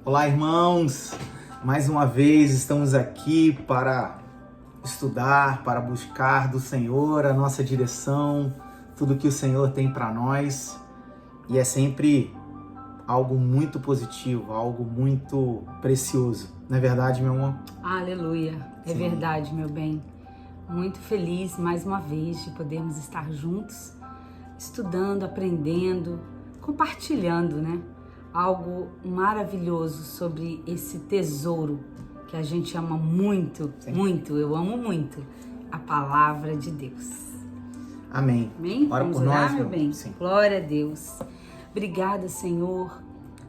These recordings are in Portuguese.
Olá, irmãos! Mais uma vez estamos aqui para estudar, para buscar do Senhor a nossa direção, tudo que o Senhor tem para nós. E é sempre algo muito positivo, algo muito precioso. Não é verdade, meu amor? Aleluia! É Sim. verdade, meu bem. Muito feliz mais uma vez de podermos estar juntos, estudando, aprendendo, compartilhando, né? Algo maravilhoso sobre esse tesouro que a gente ama muito, Sim. muito, eu amo muito, a palavra de Deus. Amém. Amém? Ora Vamos por orar, nós, meu meu bem? Sim. Glória a Deus. Obrigada, Senhor,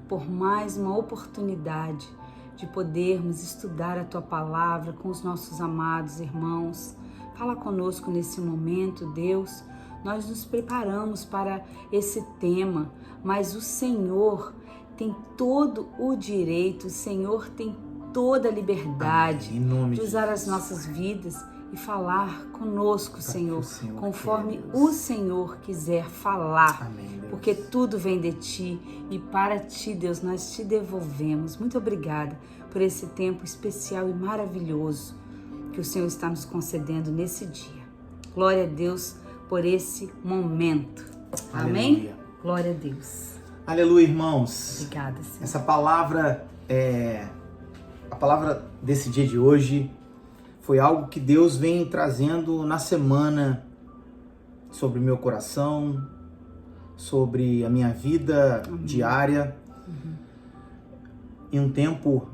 por mais uma oportunidade de podermos estudar a Tua palavra com os nossos amados irmãos. Fala conosco nesse momento, Deus. Nós nos preparamos para esse tema, mas o Senhor tem todo o direito, o Senhor tem toda a liberdade de usar as nossas vidas e falar conosco, Senhor, conforme o Senhor quiser falar. Amém, Deus. Porque tudo vem de Ti e para Ti, Deus, nós Te devolvemos. Muito obrigada por esse tempo especial e maravilhoso que o Senhor está nos concedendo nesse dia. Glória a Deus por esse momento. Amém? Aleluia. Glória a Deus. Aleluia, irmãos. Obrigada, Senhor. Essa palavra a palavra desse dia de hoje foi algo que Deus vem trazendo na semana sobre o meu coração, sobre a minha vida diária. Em um tempo,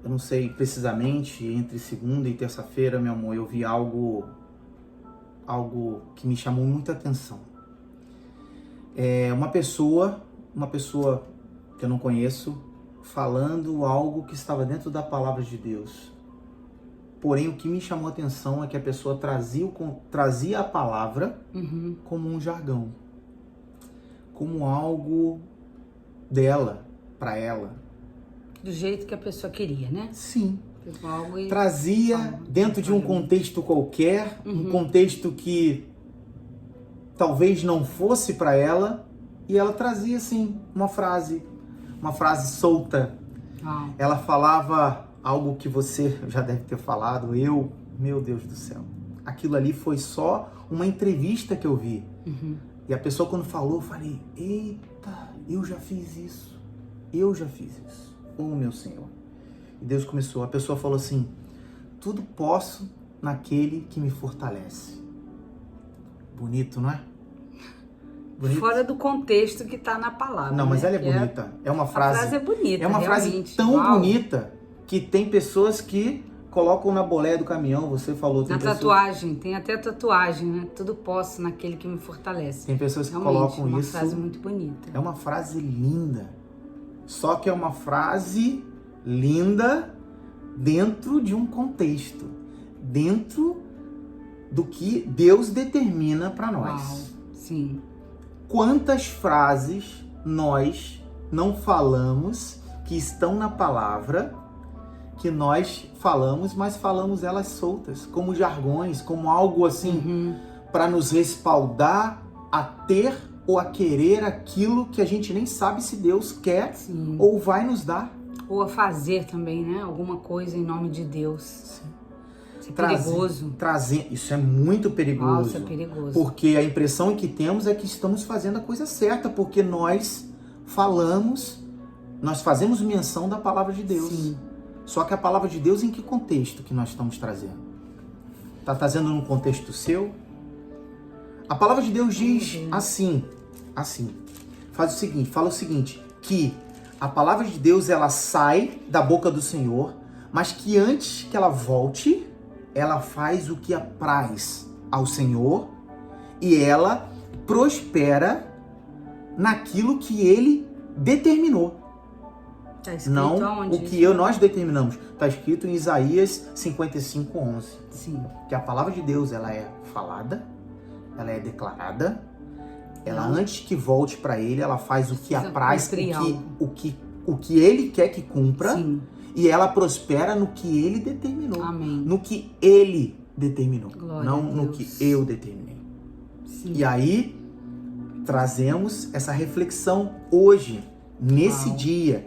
eu não sei precisamente, entre segunda e terça-feira, meu amor, eu vi algo que me chamou muita atenção. Uma pessoa que eu não conheço, falando algo que estava dentro da palavra de Deus. Porém, o que me chamou a atenção é que a pessoa trazia a palavra como um jargão, como algo dela, para ela. Do jeito que a pessoa queria, né? Sim. Algo e... Trazia dentro de um contexto qualquer, um contexto que talvez não fosse para ela, e ela trazia assim uma frase solta. Ela falava algo que você já deve ter falado, meu Deus do céu. Aquilo ali foi só uma entrevista que eu vi. E a pessoa quando falou, eu falei, eita, eu já fiz isso. Oh, meu Senhor. E Deus começou, a pessoa falou assim, tudo posso naquele que me fortalece. Bonito, não é? Bonito. Fora do contexto que está na palavra. Não, mas né? ela é bonita. É uma frase. A frase é bonita. É uma frase tão bonita que tem pessoas que colocam na boleia do caminhão. Você falou. Na tatuagem, tem até tatuagem, né? Tudo posso naquele que me fortalece. Tem pessoas que realmente, colocam uma isso. Uma frase muito bonita. É uma frase linda. Só que é uma frase linda dentro de um contexto, dentro do que Deus determina para nós. Uau, sim. Quantas frases nós não falamos que estão na palavra, que nós falamos, mas falamos elas soltas, como jargões, como algo assim para nos respaldar a ter ou a querer aquilo que a gente nem sabe se Deus quer ou vai nos dar. Ou a fazer também, né? Alguma coisa em nome de Deus. Sim. Isso é perigoso. Isso é muito perigoso. Nossa, é perigoso. Porque a impressão que temos é que estamos fazendo a coisa certa, porque nós fazemos menção da palavra de Deus. Sim. Só que a palavra de Deus em que contexto que nós estamos trazendo? Está trazendo num contexto seu? A palavra de Deus diz assim, fala o seguinte, que a palavra de Deus ela sai da boca do Senhor, mas que antes que ela volte, ela faz o que apraz ao Senhor e ela prospera naquilo que Ele determinou. Tá escrito não aonde o que nós determinamos. Está escrito em Isaías 55:11. Sim. Que a palavra de Deus ela é falada, ela é declarada, ela antes que volte para Ele, ela faz o que apraz, o que Ele quer que cumpra. Sim. E ela prospera no que Ele determinou. Amém. No que Ele determinou. Glória não a Deus. no que eu determinei. Sim. E aí, trazemos essa reflexão hoje. nesse dia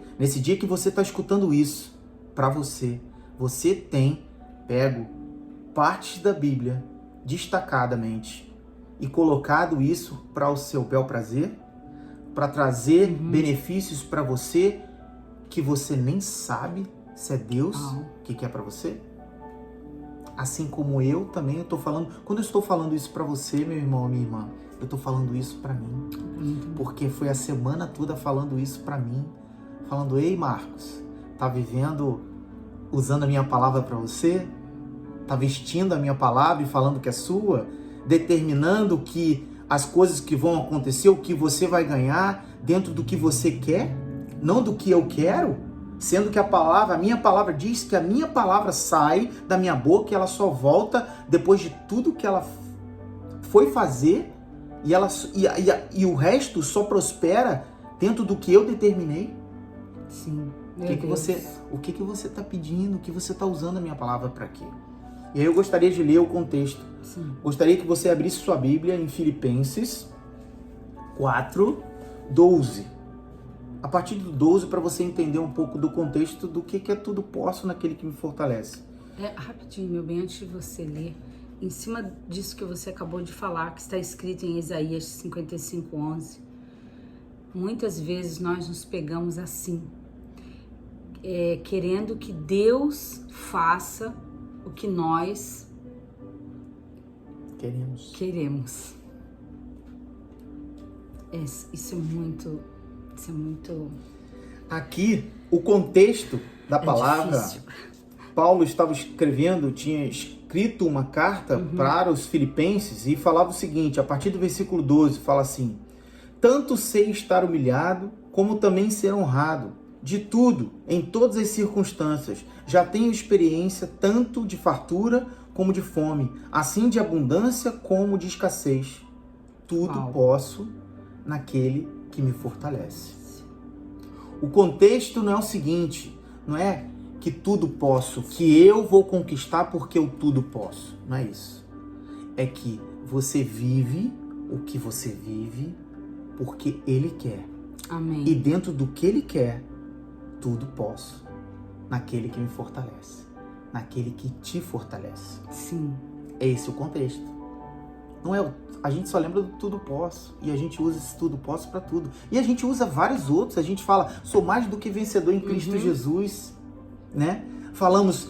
que você está escutando isso, para você tem pego partes da Bíblia destacadamente e colocado isso para o seu bel prazer, para trazer benefícios para você que você nem sabe se é Deus que quer para você? Assim como eu também estou falando, quando eu estou falando isso para você, meu irmão, minha irmã, eu estou falando isso para mim, porque foi a semana toda falando isso para mim, falando: ei, Marcos, tá vivendo, usando a minha palavra para você? Tá vestindo a minha palavra e falando que é sua? Determinando que as coisas que vão acontecer, o que você vai ganhar dentro do que você quer, não do que eu quero? Sendo que a minha palavra diz que a minha palavra sai da minha boca e ela só volta depois de tudo que ela foi fazer e o resto só prospera dentro do que eu determinei? Sim. O que você está pedindo? O que você está usando a minha palavra para quê? E aí eu gostaria de ler o contexto. Sim. Gostaria que você abrisse sua Bíblia em Filipenses 4:12. A partir do 12, para você entender um pouco do contexto do que é tudo posso naquele que me fortalece. Rapidinho, meu bem, antes de você ler, em cima disso que você acabou de falar, que está escrito em Isaías 55:11, muitas vezes nós nos pegamos assim, querendo que Deus faça o que nós queremos. Isso é muito... Aqui, o contexto da palavra, difícil. Paulo estava escrevendo, tinha escrito uma carta para os filipenses e falava o seguinte, a partir do versículo 12, fala assim: tanto sei estar humilhado, como também ser honrado, de tudo, em todas as circunstâncias. Já tenho experiência tanto de fartura como de fome, assim de abundância como de escassez. Tudo posso naquele que me fortalece. O contexto não é o seguinte, não é que tudo posso, que eu vou conquistar porque eu tudo posso. Não é isso. É que você vive o que você vive porque Ele quer. Amém. E dentro do que Ele quer, tudo posso naquele que me fortalece, naquele que te fortalece. Sim. É esse o contexto. Não é, a gente só lembra do tudo posso e a gente usa esse tudo posso para tudo. E a gente usa vários outros. A gente fala: sou mais do que vencedor em Cristo Jesus, né? Falamos,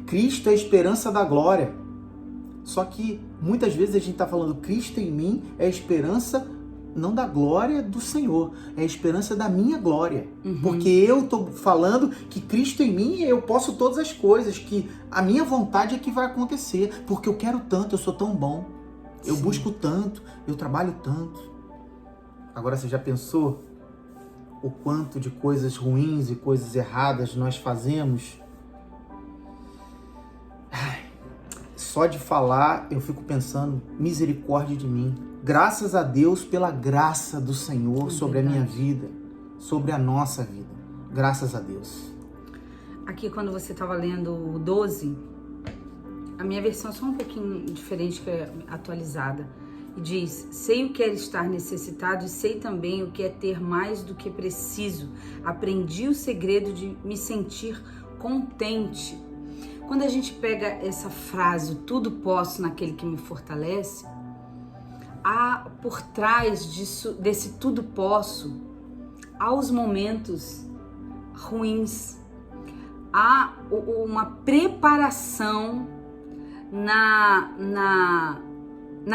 Cristo é a esperança da glória. Só que muitas vezes a gente está falando Cristo em mim é a esperança não da glória do Senhor, é a esperança da minha glória. Porque eu estou falando que Cristo em mim, eu posso todas as coisas, que a minha vontade é que vai acontecer, porque eu quero tanto, eu sou tão bom, eu busco tanto, eu trabalho tanto. Agora, você já pensou o quanto de coisas ruins e coisas erradas nós fazemos? Só de falar, eu fico pensando, misericórdia de mim. Graças a Deus pela graça do Senhor sobre a minha vida, sobre a nossa vida. Graças a Deus. Aqui, quando você estava lendo o 12, a minha versão é só um pouquinho diferente, que é atualizada. E diz: sei o que é estar necessitado e sei também o que é ter mais do que preciso. Aprendi o segredo de me sentir contente. Quando a gente pega essa frase, tudo posso naquele que me fortalece, há por trás desse tudo posso, há os momentos ruins, há uma preparação na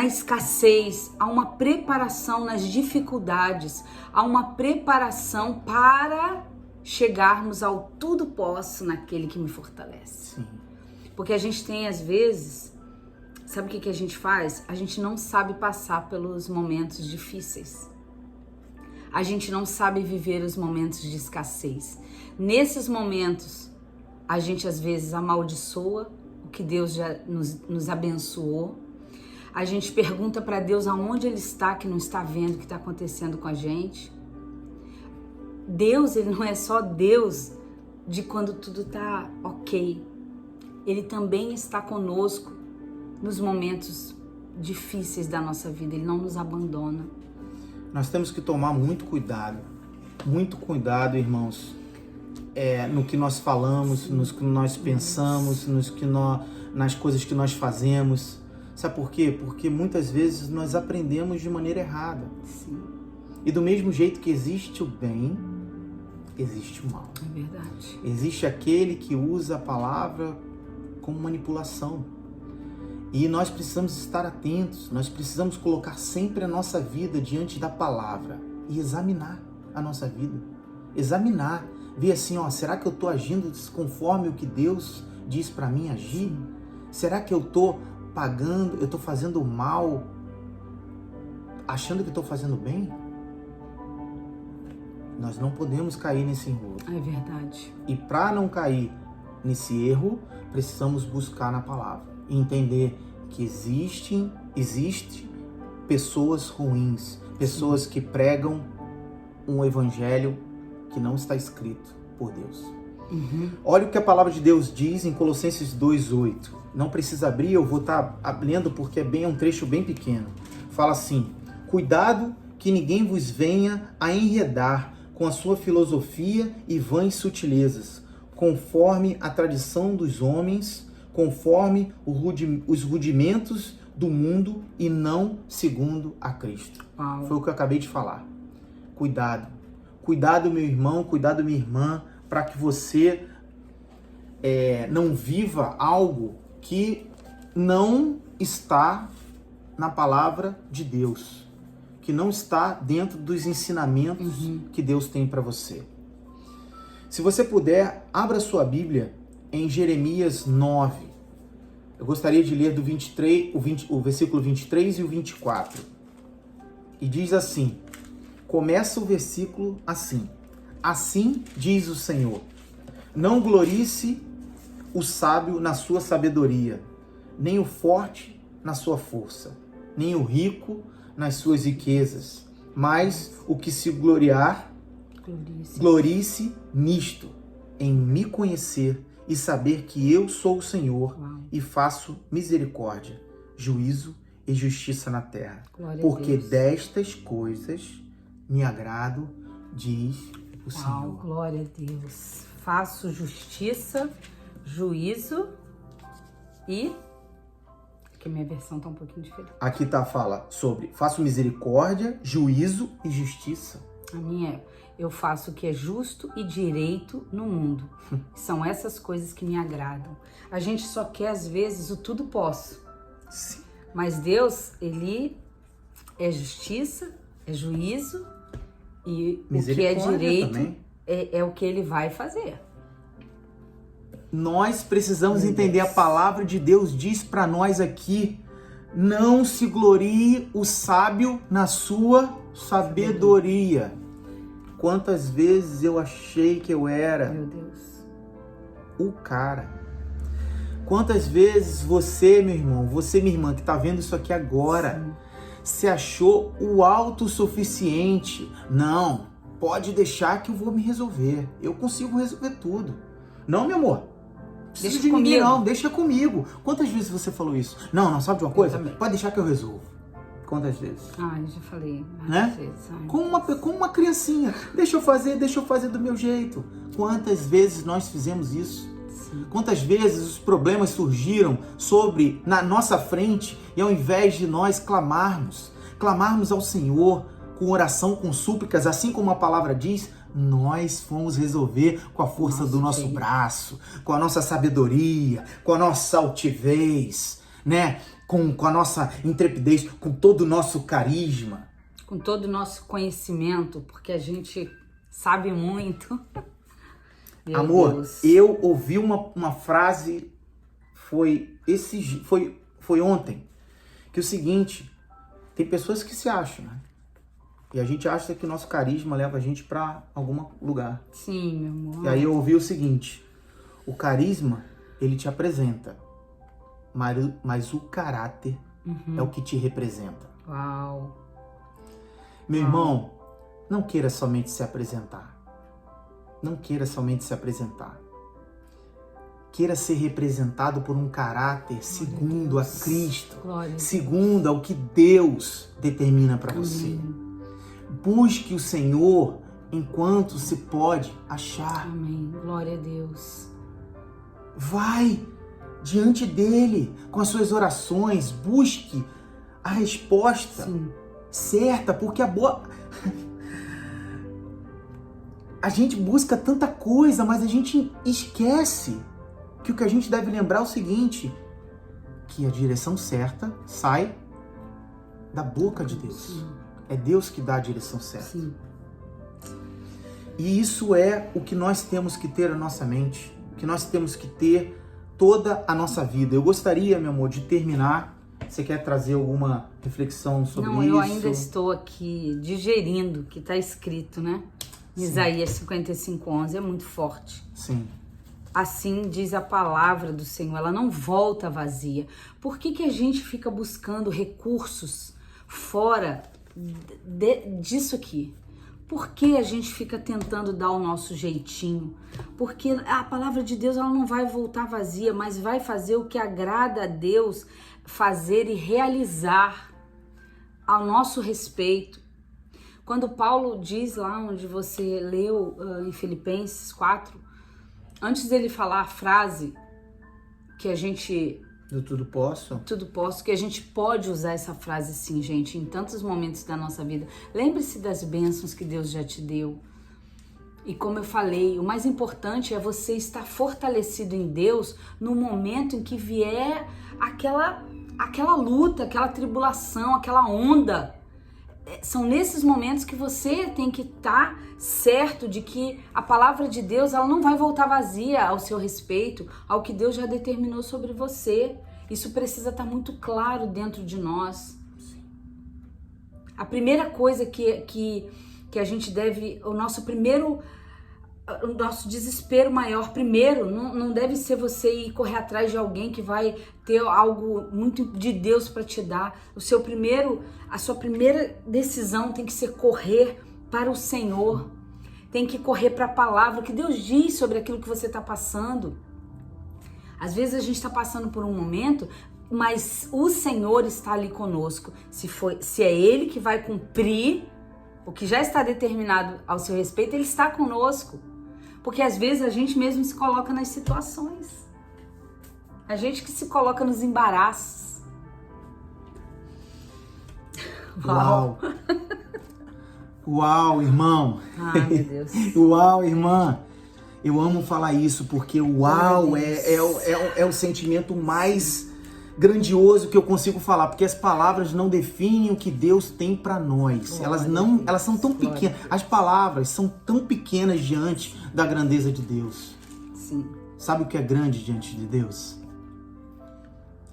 escassez, há uma preparação nas dificuldades, há uma preparação para chegarmos ao tudo posso naquele que me fortalece. Sim. Porque a gente tem, às vezes, sabe o que a gente faz? A gente não sabe passar pelos momentos difíceis. A gente não sabe viver os momentos de escassez. Nesses momentos, a gente às vezes amaldiçoa o que Deus já nos abençoou. A gente pergunta para Deus aonde Ele está, que não está vendo o que está acontecendo com a gente. Deus, Ele não é só Deus de quando tudo está ok. Ele também está conosco nos momentos difíceis da nossa vida. Ele não nos abandona. Nós temos que tomar muito cuidado muito cuidado, irmãos, no que nós falamos, nos que nós pensamos, nas coisas que nós fazemos. Sabe por quê? Porque muitas vezes nós aprendemos de maneira errada. Sim. E do mesmo jeito que existe o bem, existe o mal. É verdade. Existe aquele que usa a palavra como manipulação. E nós precisamos estar atentos, nós precisamos colocar sempre a nossa vida diante da palavra e examinar a nossa vida. Examinar, ver assim, será que eu estou agindo conforme o que Deus diz para mim agir? Sim. Será que eu estou pagando, eu estou fazendo mal, achando que estou fazendo bem? Nós não podemos cair nesse erro. É verdade. E para não cair nesse erro, precisamos buscar na palavra e entender que existe pessoas ruins, pessoas que pregam um evangelho que não está escrito por Deus. Olha o que a palavra de Deus diz em Colossenses 2:8. Não precisa abrir, eu vou estar lendo porque é um trecho bem pequeno. Fala assim: cuidado que ninguém vos venha a enredar com a sua filosofia e vãs sutilezas, conforme a tradição dos homens, conforme os rudimentos do mundo e não segundo a Cristo. Uau. Foi o que eu acabei de falar. Cuidado. Cuidado, meu irmão, cuidado, minha irmã, para que você não viva algo que não está na palavra de Deus, que não está dentro dos ensinamentos que Deus tem para você. Se você puder, abra sua Bíblia em Jeremias 9. Eu gostaria de ler do 23, o versículo 23 e o 24. E diz assim, começa o versículo assim: assim diz o Senhor, não glorie-se o sábio na sua sabedoria, nem o forte na sua força, nem o rico nas suas riquezas, mas o que se gloriar, glorie-se nisto, em me conhecer e saber que eu sou o Senhor. Uau. E faço misericórdia, juízo e justiça na terra. Glória porque a Deus. destas coisas me agrado, diz o Uau, Senhor. glória a Deus. Faço justiça, juízo e... que minha versão tá um pouquinho diferente. Aqui fala sobre faço misericórdia, juízo e justiça. A minha é, eu faço o que é justo e direito no mundo. São essas coisas que me agradam. A gente só quer, às vezes, o tudo posso. Sim. Mas Deus, Ele é justiça, é juízo e o que é direito é o que Ele vai fazer. Nós precisamos entender a palavra de Deus diz para nós aqui: não se glorie o sábio na sua sabedoria. Quantas vezes eu achei que eu era Meu Deus. o cara. Quantas vezes você, meu irmão, você, minha irmã, que está vendo isso aqui agora, se achou o autossuficiente. Não, pode deixar que eu vou me resolver. Eu consigo resolver tudo. Não, meu amor. Deixa de ninguém, não, deixa comigo. Quantas vezes você falou isso? Não, sabe de uma coisa? Pode deixar que eu resolvo. Quantas vezes? Eu já falei. Né? Como uma criancinha. Deixa eu fazer do meu jeito. Quantas vezes nós fizemos isso? Sim. Quantas vezes os problemas surgiram na nossa frente e ao invés de nós clamarmos ao Senhor com oração, com súplicas, assim como a palavra diz, nós fomos resolver com a força do nosso braço, com a nossa sabedoria, com a nossa altivez, né? Com a nossa intrepidez, com todo o nosso carisma. Com todo o nosso conhecimento, porque a gente sabe muito. Amor, Deus. Eu ouvi uma frase, foi ontem, que é o seguinte: tem pessoas que se acham, né? E a gente acha que o nosso carisma leva a gente para algum lugar. Sim, meu amor. E aí eu ouvi o seguinte: o carisma, ele te apresenta, mas o caráter é o que te representa. Uau. Meu irmão, não queira somente se apresentar. Não queira somente se apresentar. Queira ser representado por um caráter segundo a Cristo, segundo ao que Deus determina para você. Busque o Senhor enquanto se pode achar. Amém. Glória a Deus. Vai diante dele com as suas orações, busque a resposta certa, porque a gente busca tanta coisa, mas a gente esquece que o que a gente deve lembrar é o seguinte, que a direção certa sai da boca de Deus. Sim. É Deus que dá a direção certa. Sim. E isso é o que nós temos que ter na nossa mente, que nós temos que ter toda a nossa vida. Eu gostaria, meu amor, de terminar. Você quer trazer alguma reflexão sobre isso? Não, eu ainda estou aqui digerindo o que está escrito, né? Em Isaías 55:11, é muito forte. Sim. Assim diz a palavra do Senhor, ela não volta vazia. Por que a gente fica buscando recursos fora disso aqui? Por que a gente fica tentando dar o nosso jeitinho? Porque a palavra de Deus ela não vai voltar vazia, mas vai fazer o que agrada a Deus fazer e realizar ao nosso respeito. Quando Paulo diz lá onde você leu em Filipenses 4, antes dele falar a frase que a gente... Do tudo posso? Tudo posso, que a gente pode usar essa frase sim, gente, em tantos momentos da nossa vida. Lembre-se das bênçãos que Deus já te deu. E como eu falei, o mais importante é você estar fortalecido em Deus no momento em que vier aquela luta, aquela tribulação, aquela onda. São nesses momentos que você tem que estar certo de que a palavra de Deus ela não vai voltar vazia ao seu respeito, ao que Deus já determinou sobre você. Isso precisa estar muito claro dentro de nós. A primeira coisa que a gente deve, o nosso desespero maior primeiro não deve ser você ir correr atrás de alguém que vai ter algo muito de Deus para te dar. A sua primeira decisão tem que ser correr para o Senhor. Tem que correr para a palavra, o que Deus diz sobre aquilo que você está passando. Às vezes a gente está passando por um momento, mas o Senhor está ali conosco. Se é Ele que vai cumprir o que já está determinado ao seu respeito, Ele está conosco. Porque às vezes a gente mesmo se coloca nas situações. A gente que se coloca nos embaraços. Uau! Uau, irmão! Ai, meu Deus. Uau, irmã! Eu amo falar isso porque uau é o sentimento mais grandioso que eu consigo falar, porque as palavras não definem o que Deus tem para nós. Elas são tão pequenas. As palavras são tão pequenas diante da grandeza de Deus. Sim. Sabe o que é grande diante de Deus?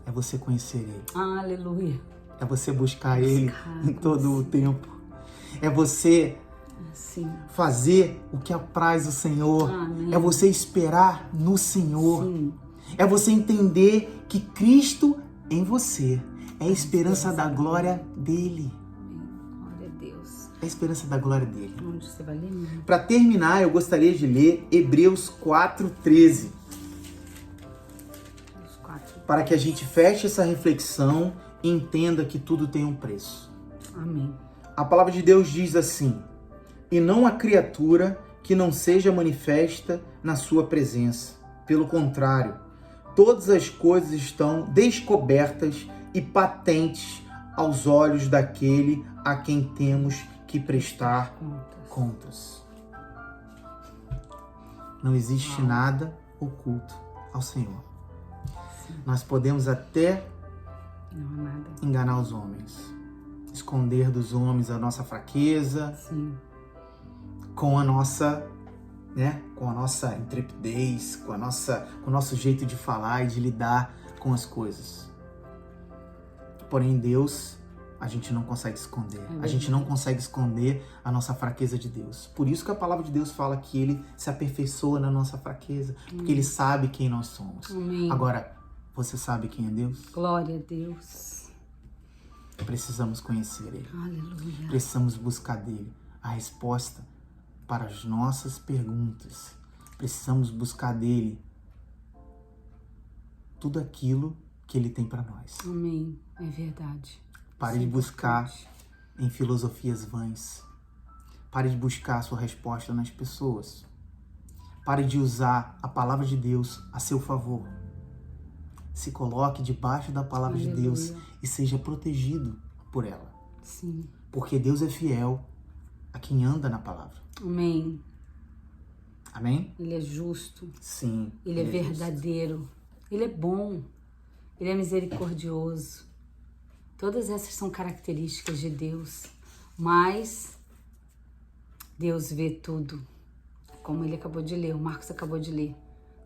É você conhecer Ele. Aleluia. É você buscar Ele em todo o tempo. É você fazer o que apraz o Senhor. Amém. É você esperar no Senhor. Sim. É você entender que Cristo em você é a esperança da glória dele. Glória a Deus. É a esperança da glória dele. Onde você vai ler? Para terminar, eu gostaria de ler Hebreus 4:13. Para que a gente feche essa reflexão e entenda que tudo tem um preço. Amém. A palavra de Deus diz assim: e não há criatura que não seja manifesta na sua presença. Pelo contrário, todas as coisas estão descobertas e patentes aos olhos daquele a quem temos que prestar contas. Não existe nada oculto ao Senhor. Sim. Nós podemos até enganar os homens, esconder dos homens a nossa fraqueza, sim, com a nossa intrepidez, com o nosso jeito de falar e de lidar com as coisas. Porém, Deus, a gente não consegue esconder. A gente não consegue esconder a nossa fraqueza de Deus. Por isso que a palavra de Deus fala que Ele se aperfeiçoa na nossa fraqueza, porque Ele sabe quem nós somos. Amém. Agora, você sabe quem é Deus? Glória a Deus. Precisamos conhecer Ele. Aleluia. Precisamos buscar dele a resposta para as nossas perguntas. Precisamos buscar dele tudo aquilo que ele tem para nós. Amém. É verdade. Pare de buscar em filosofias vãs. Pare de buscar a sua resposta nas pessoas. Pare de usar a palavra de Deus a seu favor. Se coloque debaixo da palavra de Deus e seja protegido por ela. Sim. Porque Deus é fiel a quem anda na palavra. Amém. Amém? Ele é justo. Sim. Ele é verdadeiro. Justo. Ele é bom. Ele é misericordioso. Todas essas são características de Deus. Mas Deus vê tudo. Como ele acabou de ler, o Marcos acabou de ler.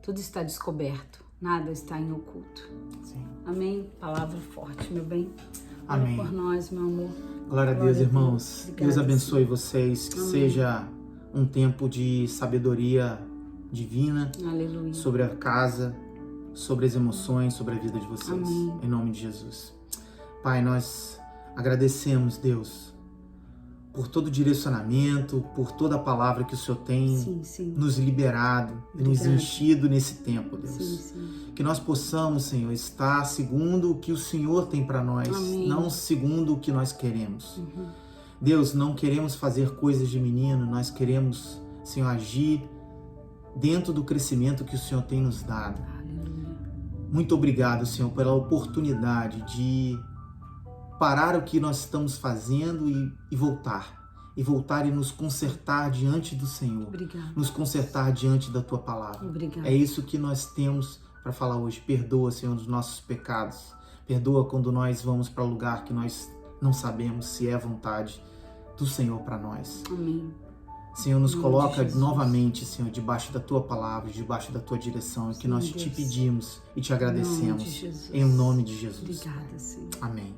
Tudo está descoberto. Nada está em oculto. Sim. Amém? Palavra forte, meu bem. Amém. Ora por nós, meu amor. Glória a Deus, irmãos. Obrigada, Deus abençoe Senhor. vocês. Que Amém. seja um tempo de sabedoria divina. Aleluia. Sobre a casa, sobre as emoções, sobre a vida de vocês. Amém. Em nome de Jesus. Pai, nós agradecemos, Deus, por todo o direcionamento, por toda a palavra que o Senhor tem nos liberado e nos enchido nesse tempo, Deus. Que nós possamos, Senhor, estar segundo o que o Senhor tem para nós, Amém. não segundo o que nós queremos. Deus, não queremos fazer coisas de menino, nós queremos, Senhor, agir dentro do crescimento que o Senhor tem nos dado. Aleluia. Muito obrigado, Senhor, pela oportunidade de parar o que nós estamos fazendo e voltar. E voltar e nos consertar diante do Senhor. Obrigada. Nos consertar diante da Tua palavra. Obrigada. É isso que nós temos para falar hoje. Perdoa, Senhor, dos nossos pecados. Perdoa quando nós vamos para lugar que nós não sabemos se é vontade do Senhor para nós. Amém. Senhor, nos coloca novamente, Senhor, debaixo da Tua palavra, debaixo da Tua direção, que nós te pedimos e te agradecemos. Em nome de Jesus. Obrigada, Senhor. Amém.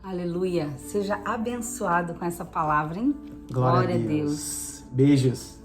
Aleluia. Seja abençoado com essa palavra, hein? Glória a Deus. Beijos.